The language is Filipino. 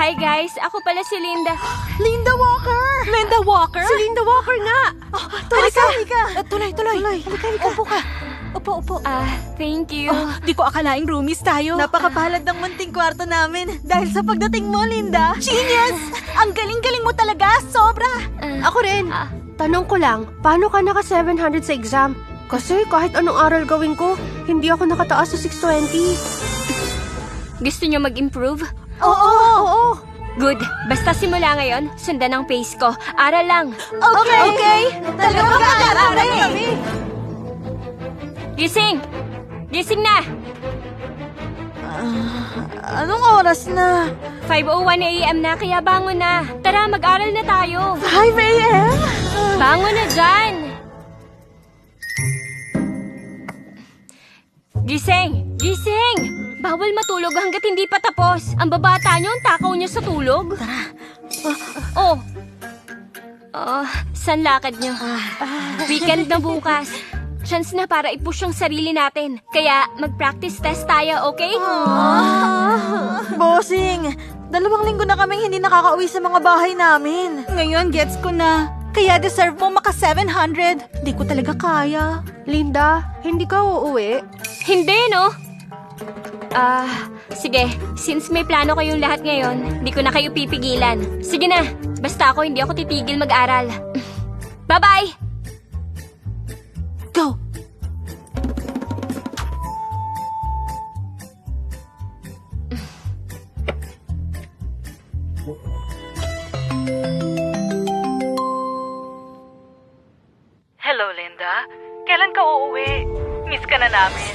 Hi guys, ako pala si Linda. Linda Walker! Linda Walker? Si Linda Walker nga! Halika! Tuloy. Halika. Upo ka. Upo. Thank you. Di ko akalaing roomies tayo. Napakapalad ng munting kwarto namin dahil sa pagdating mo, Linda. Genius! Ang galing-galing mo talaga. Sobra. Ako rin. Tanong ko lang, paano ka naka 700 sa exam? Kasi kahit anong aral gawin ko, hindi ako nakataas sa 620. Gusto nyo mag-improve? Oo. Good. Basta simula ngayon, sundan ang pace ko. Aral lang. Okay. Talaga mag-aaral kami. Gising! Gising na! Anong oras na? 5:01 a.m. na, kaya bangon na. Tara, mag-aral na tayo. 5 a.m.? Bangon na dyan! Gising! Gising! Bawal matulog hanggat hindi pa tapos. Ang babata nyo, ang takaw nyo sa tulog. Tara. Saan lakad nyo? Weekend na bukas. Chance na para i-push ang sarili natin. Kaya mag-practice test tayo, okay? Bossing, 2 linggo na kaming hindi nakakauwi sa mga bahay namin. Ngayon, gets ko na. Kaya deserve mo maka 700. Di ko talaga kaya. Linda, hindi ka uuwi? Hindi, no? Sige. Since may plano kayong lahat ngayon, hindi ko na kayo pipigilan. Sige na. Basta ako, hindi ako titigil mag-aral. Bye-bye! Go! Hello, Linda. Kailan ka uuwi? Miss ka na namin.